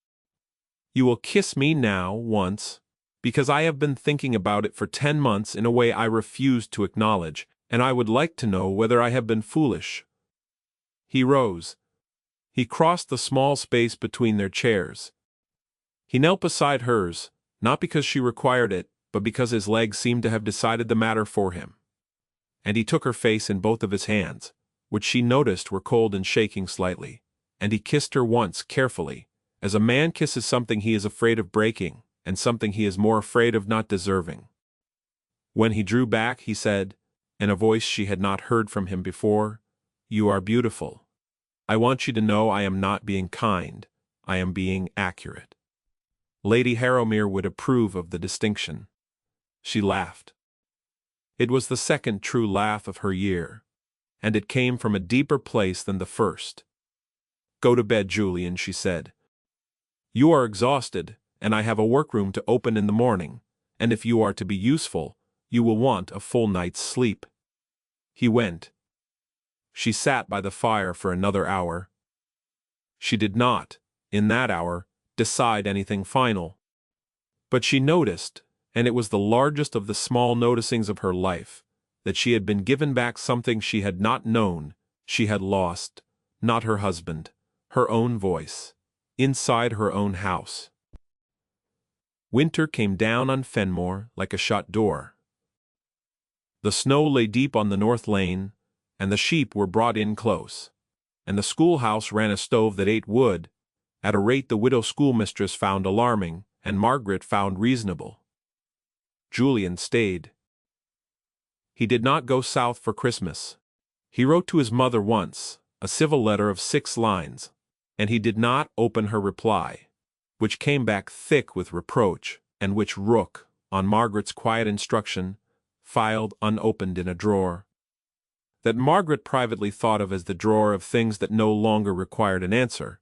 You will kiss me now, once, because I have been thinking about it for 10 months in a way I refuse to acknowledge, and I would like to know whether I have been foolish. He rose. He crossed the small space between their chairs. He knelt beside hers, not because she required it, but because his legs seemed to have decided the matter for him. And he took her face in both of his hands, which she noticed were cold and shaking slightly, and he kissed her once carefully, as a man kisses something he is afraid of breaking, and something he is more afraid of not deserving. When he drew back, he said, in a voice she had not heard from him before, "You are beautiful. I want you to know I am not being kind, I am being accurate." Lady Harrowmere would approve of the distinction. She laughed. It was the second true laugh of her year, and it came from a deeper place than the first. "Go to bed, Julian," she said. "You are exhausted, and I have a workroom to open in the morning, and if you are to be useful, you will want a full night's sleep." He went. She sat by the fire for another hour. She did not, in that hour, decide anything final. But she noticed, and it was the largest of the small noticings of her life, that she had been given back something she had not known, she had lost, not her husband, her own voice, inside her own house. Winter came down on Fenmore like a shut door. The snow lay deep on the north lane, and the sheep were brought in close, and the schoolhouse ran a stove that ate wood, at a rate the widow schoolmistress found alarming, and Margaret found reasonable. Julian stayed. He did not go south for Christmas. He wrote to his mother once, a civil letter of 6 lines, and he did not open her reply, which came back thick with reproach, and which Rook, on Margaret's quiet instruction, filed unopened in a drawer that Margaret privately thought of as the drawer of things that no longer required an answer.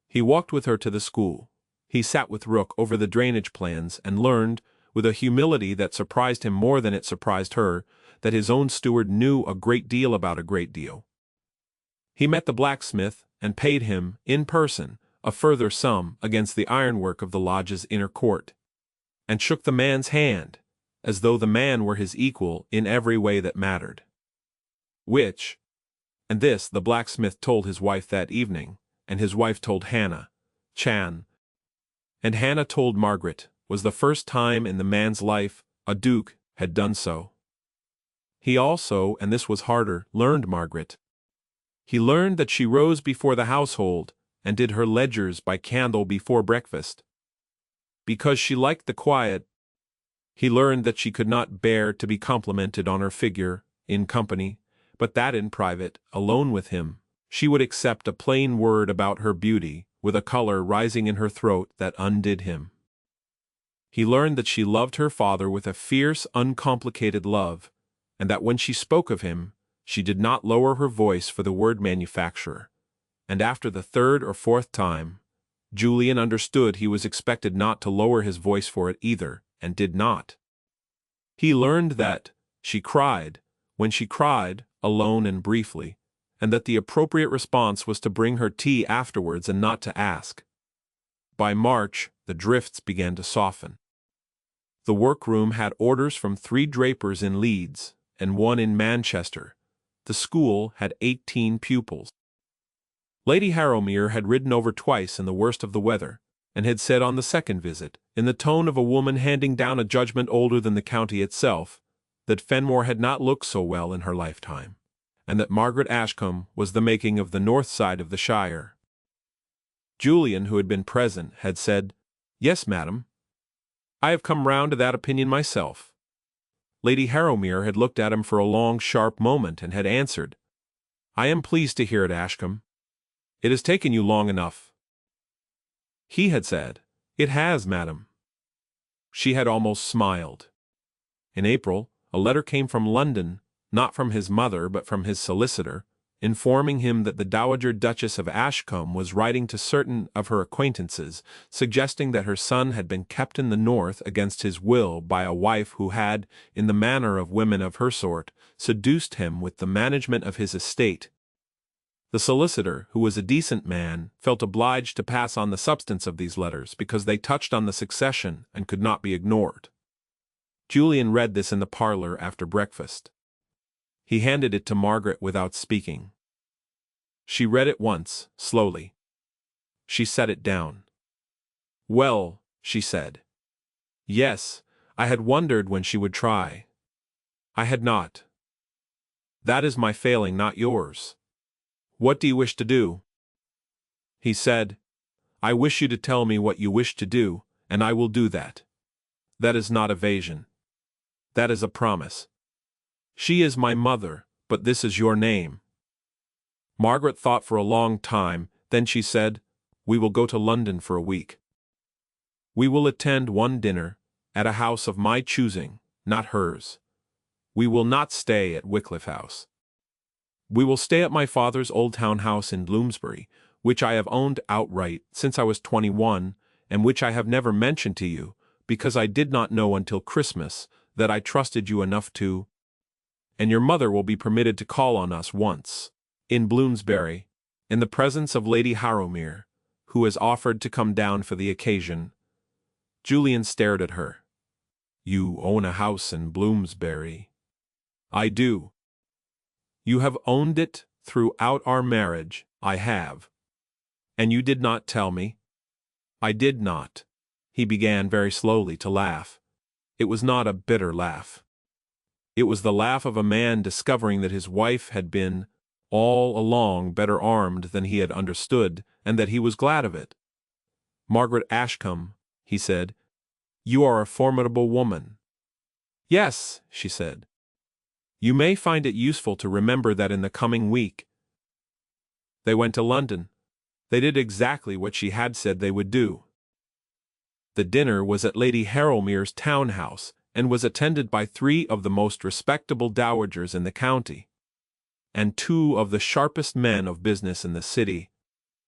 He walked with her to the school. He sat with Rook over the drainage plans and learned, with a humility that surprised him more than it surprised her, that his own steward knew a great deal about a great deal. He met the blacksmith and paid him, in person, a further sum against the ironwork of the lodge's inner court, and shook the man's hand, as though the man were his equal in every way that mattered. Which, and this the blacksmith told his wife that evening, and his wife told Hannah, Chan, and Hannah told Margaret, was the first time in the man's life a duke had done so. He also, and this was harder, learned Margaret. He learned that she rose before the household, and did her ledgers by candle before breakfast, because she liked the quiet. He learned that she could not bear to be complimented on her figure, in company, but that in private, alone with him, she would accept a plain word about her beauty, with a color rising in her throat that undid him. He learned that she loved her father with a fierce, uncomplicated love, and that when she spoke of him, she did not lower her voice for the word manufacturer, and after the 3rd or 4th time, Julian understood he was expected not to lower his voice for it either, and did not. He learned that she cried, when she cried, alone and briefly, and that the appropriate response was to bring her tea afterwards and not to ask. By March, the drifts began to soften. The workroom had orders from 3 drapers in Leeds, and 1 in Manchester. The school had 18 pupils. Lady Harrowmere had ridden over twice in the worst of the weather, and had said on the second visit, in the tone of a woman handing down a judgment older than the county itself, that Fenmore had not looked so well in her lifetime, and that Margaret Ashcombe was the making of the north side of the shire. Julian, who had been present, had said, "Yes, madam. I have come round to that opinion myself." Lady Harrowmere had looked at him for a long, sharp moment, and had answered, "I am pleased to hear it, Ashcombe. It has taken you long enough." He had said, "It has, madam." She had almost smiled. In April, a letter came from London, not from his mother but from his solicitor, informing him that the Dowager Duchess of Ashcombe was writing to certain of her acquaintances, suggesting that her son had been kept in the north against his will by a wife who had, in the manner of women of her sort, seduced him with the management of his estate. The solicitor, who was a decent man, felt obliged to pass on the substance of these letters because they touched on the succession and could not be ignored. Julian read this in the parlor after breakfast. He handed it to Margaret without speaking. She read it once, slowly. She set it down. "Well," she said. "Yes, I had wondered when she would try. I had not. That is my failing, not yours. What do you wish to do?" He said, "I wish you to tell me what you wish to do, and I will do that. That is not evasion. That is a promise. She is my mother, but this is your name." Margaret thought for a long time, then she said, "We will go to London for a week. We will attend one dinner, at a house of my choosing, not hers. We will not stay at Wycliffe House. We will stay at my father's old town house in Bloomsbury, which I have owned outright since I was 21, and which I have never mentioned to you, because I did not know until Christmas that I trusted you enough to. And your mother will be permitted to call on us once, in Bloomsbury, in the presence of Lady Harrowmere, who has offered to come down for the occasion." Julian stared at her. "You own a house in Bloomsbury?" "I do." "You have owned it throughout our marriage." "I have." "And you did not tell me?" "I did not." He began very slowly to laugh. It was not a bitter laugh. It was the laugh of a man discovering that his wife had been, all along, better armed than he had understood, and that he was glad of it. "Margaret Ashcombe," he said, "you are a formidable woman." "Yes," she said. "You may find it useful to remember that in the coming week." They went to London. They did exactly what she had said they would do. The dinner was at Lady Harrowmere's town house, and was attended by 3 of the most respectable dowagers in the county, and 2 of the sharpest men of business in the city,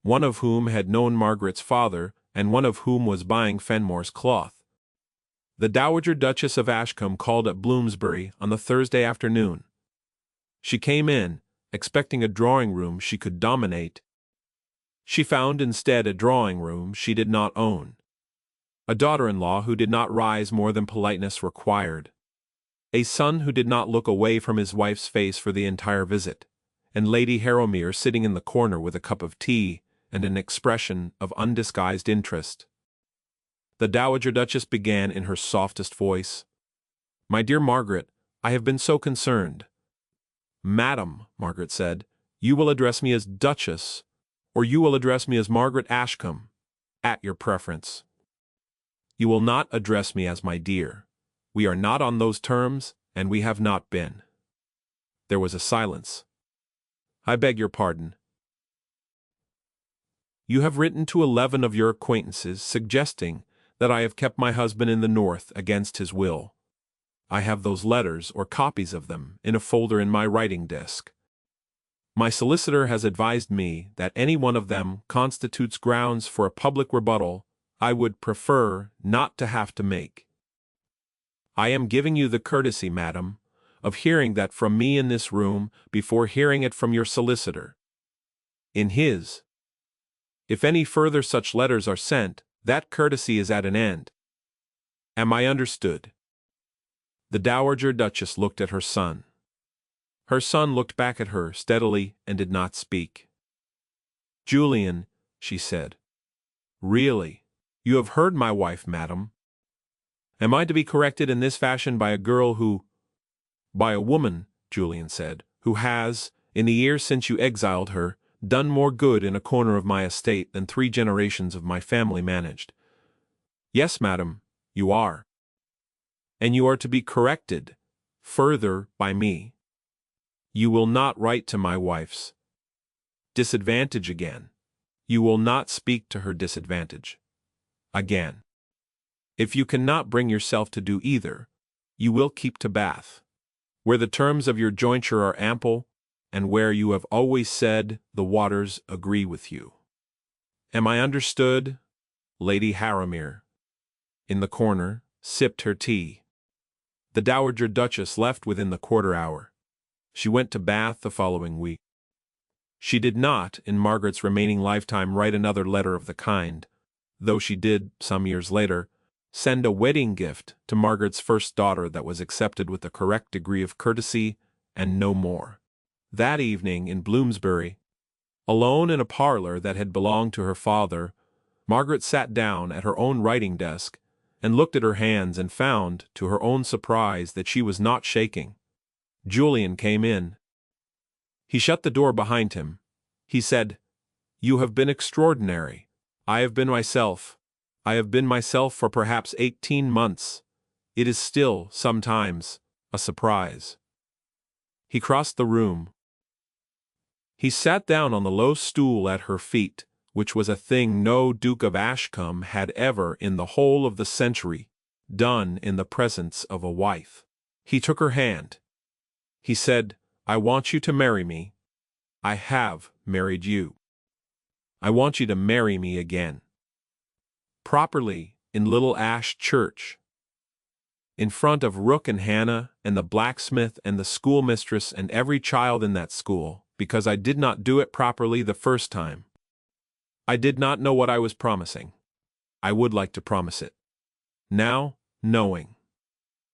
one of whom had known Margaret's father, and one of whom was buying Fenmore's cloth. The Dowager Duchess of Ashcombe called at Bloomsbury on the Thursday afternoon. She came in, expecting a drawing-room she could dominate. She found instead a drawing-room she did not own. A daughter-in-law who did not rise more than politeness required. A son who did not look away from his wife's face for the entire visit, and Lady Harrowmere sitting in the corner with a cup of tea and an expression of undisguised interest. The Dowager Duchess began in her softest voice. "My dear Margaret, I have been so concerned." "Madam," Margaret said, "you will address me as Duchess, or you will address me as Margaret Ashcombe, at your preference. You will not address me as my dear. We are not on those terms, and we have not been." There was a silence. "I beg your pardon." "You have written to 11 of your acquaintances suggesting that I have kept my husband in the North against his will. I have those letters, or copies of them, in a folder in my writing desk. My solicitor has advised me that any one of them constitutes grounds for a public rebuttal I would prefer not to have to make. I am giving you the courtesy, madam, of hearing that from me in this room before hearing it from your solicitor in his. If any further such letters are sent, that courtesy is at an end. Am I understood?" The Dowager Duchess looked at her son. Her son looked back at her steadily and did not speak. "Julian," she said. "Really, you have heard my wife, madam. Am I to be corrected in this fashion by a girl who—" "By a woman," Julian said, "who has, in the years since you exiled her, done more good in a corner of my estate than 3 generations of my family managed." "Yes, madam, you are. And you are to be corrected, further, by me. You will not write to my wife's disadvantage again. You will not speak to her disadvantage again. If you cannot bring yourself to do either, you will keep to Bath, where the terms of your jointure are ample, and where you have always said the waters agree with you. Am I understood?" Lady Harrowmere, in the corner, sipped her tea. The Dowager Duchess left within the quarter hour. She went to Bath the following week. She did not, in Margaret's remaining lifetime, write another letter of the kind, though she did, some years later, send a wedding gift to Margaret's first daughter that was accepted with the correct degree of courtesy, and no more. That evening in Bloomsbury, alone in a parlor that had belonged to her father, Margaret sat down at her own writing desk and looked at her hands and found, to her own surprise, that she was not shaking. Julian came in. He shut the door behind him. He said, "You have been extraordinary. I have been myself. I have been myself for perhaps 18 months. It is still, sometimes, a surprise." He crossed the room. He sat down on the low stool at her feet, which was a thing no Duke of Ashcombe had ever in the whole of the century done in the presence of a wife. He took her hand. He said, "I want you to marry me. I have married you. I want you to marry me again. Properly, in Little Ash Church. In front of Rook and Hannah and the blacksmith and the schoolmistress and every child in that school, because I did not do it properly the first time. I did not know what I was promising. I would like to promise it. Now, knowing."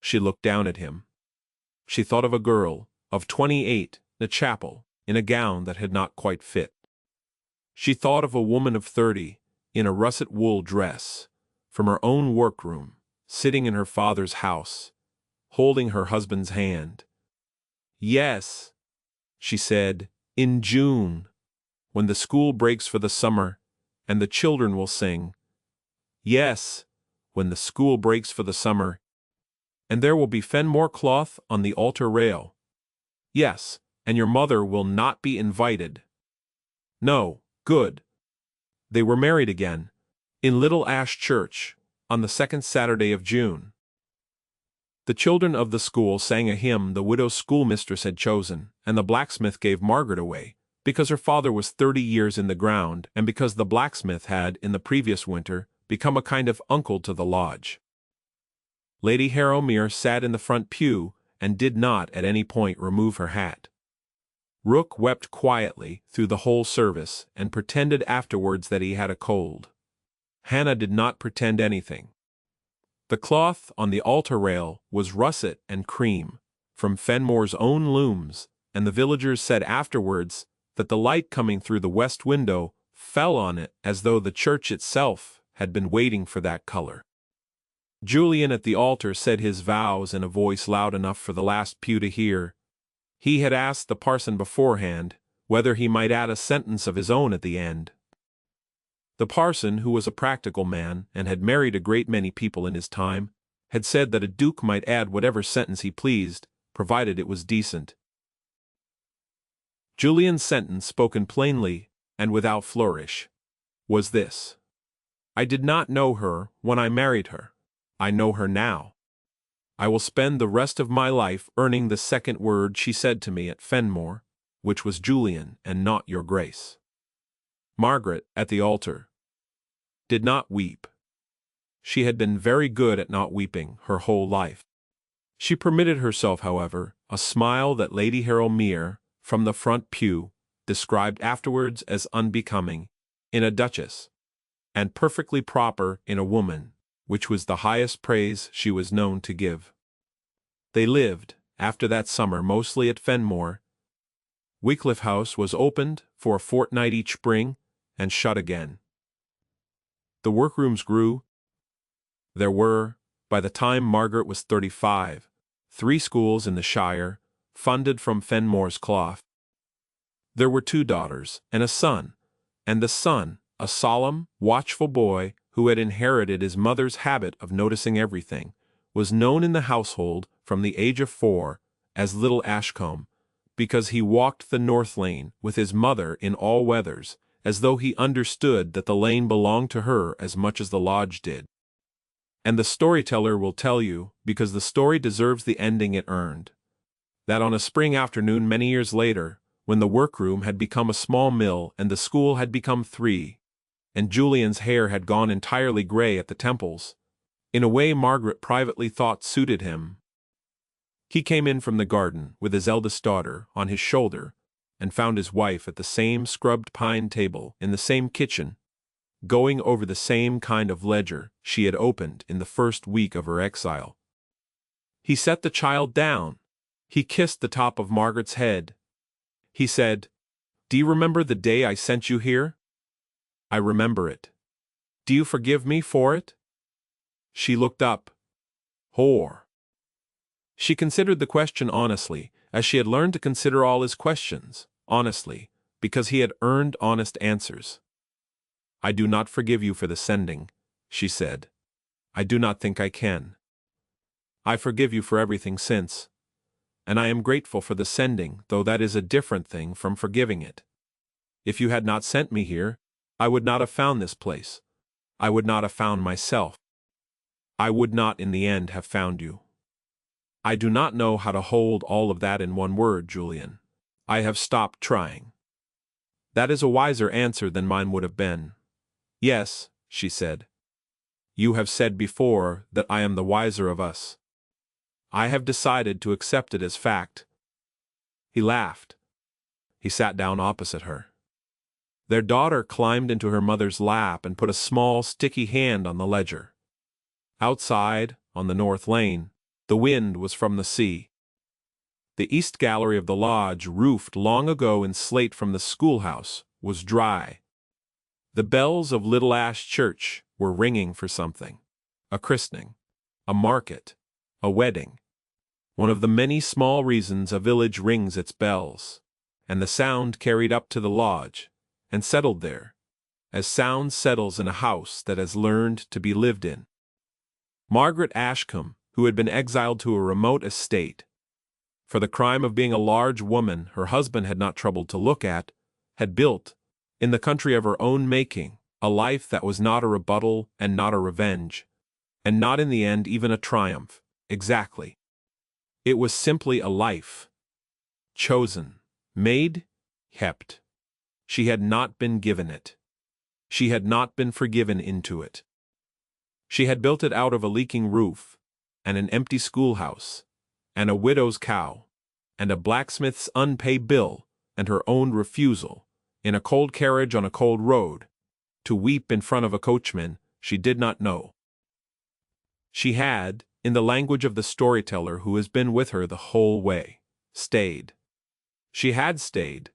She looked down at him. She thought of a girl, of 28, in a chapel, in a gown that had not quite fit. She thought of a woman of 30, in a russet wool dress, from her own workroom, sitting in her father's house, holding her husband's hand. "Yes," she said, "in June, when the school breaks for the summer, and the children will sing. Yes, when the school breaks for the summer, and there will be Fenmore cloth on the altar rail. Yes, and your mother will not be invited." No, good. They were married again, in Little Ash Church, on the second Saturday of June. The children of the school sang a hymn the widow schoolmistress had chosen, and the blacksmith gave Margaret away, because her father was 30 years in the ground, and because the blacksmith had, in the previous winter, become a kind of uncle to the lodge. Lady Harrowmere sat in the front pew, and did not at any point remove her hat. Rook wept quietly through the whole service, and pretended afterwards that he had a cold. Hannah did not pretend anything. The cloth on the altar rail was russet and cream, from Fenmore's own looms, and the villagers said afterwards that the light coming through the west window fell on it as though the church itself had been waiting for that color. Julian at the altar said his vows in a voice loud enough for the last pew to hear. He had asked the parson beforehand whether he might add a sentence of his own at the end. The parson, who was a practical man and had married a great many people in his time, had said that a duke might add whatever sentence he pleased, provided it was decent. Julian's sentence, spoken plainly and without flourish, was this: "I did not know her when I married her. I know her now. I will spend the rest of my life earning the second word she said to me at Fenmore, which was Julian and not your grace." Margaret, at the altar, did not weep. She had been very good at not weeping her whole life. She permitted herself, however, a smile that Lady Harrowmere, from the front pew, described afterwards as unbecoming in a duchess, and perfectly proper in a woman, which was the highest praise she was known to give. They lived, after that summer, mostly at Fenmore. Wycliffe House was opened for a fortnight each spring, and shut again. The workrooms grew. There were, by the time Margaret was 35, 3 schools in the shire, funded from Fenmore's cloth. There were 2 daughters and a son, and the son, a solemn, watchful boy who had inherited his mother's habit of noticing everything, was known in the household from the age of 4 as Little Ashcombe, because he walked the north lane with his mother in all weathers, as though he understood that the lane belonged to her as much as the lodge did. And the storyteller will tell you, because the story deserves the ending it earned, that on a spring afternoon many years later, when the workroom had become a small mill and the school had become 3, and Julian's hair had gone entirely gray at the temples, in a way Margaret privately thought suited him, he came in from the garden with his eldest daughter on his shoulder, and found his wife at the same scrubbed pine table in the same kitchen, going over the same kind of ledger she had opened in the first week of her exile. He set the child down. He kissed the top of Margaret's head. He said, "Do you remember the day I sent you here?" "I remember it." "Do you forgive me for it?" She looked up. Whore. She considered the question honestly, as she had learned to consider all his questions, honestly, because he had earned honest answers. "I do not forgive you for the sending," she said. "I do not think I can. I forgive you for everything since, and I am grateful for the sending, though that is a different thing from forgiving it. If you had not sent me here, I would not have found this place. I would not have found myself. I would not in the end have found you. I do not know how to hold all of that in one word, Julian. I have stopped trying." That is a wiser answer than mine would have been. "Yes," she said. "You have said before that I am the wiser of us. I have decided to accept it as fact." He laughed. He sat down opposite her. Their daughter climbed into her mother's lap and put a small, sticky hand on the ledger. Outside, on the north lane, the wind was from the sea. The east gallery of the lodge, roofed long ago in slate from the schoolhouse, was dry. The bells of Little Ash Church were ringing for something. A christening. A market. A wedding. One of the many small reasons a village rings its bells, and the sound carried up to the lodge, and settled there, as sound settles in a house that has learned to be lived in. Margaret Ashcombe, who had been exiled to a remote estate, for the crime of being a large woman her husband had not troubled to look at, had built, in the country of her own making, a life that was not a rebuttal and not a revenge, and not in the end even a triumph, exactly. It was simply a life. Chosen, made, kept. She had not been given it. She had not been forgiven into it. She had built it out of a leaking roof, and an empty schoolhouse, and a widow's cow, and a blacksmith's unpaid bill, and her own refusal, in a cold carriage on a cold road, to weep in front of a coachman she did not know. She had, in the language of the storyteller who has been with her the whole way, stayed. She had stayed,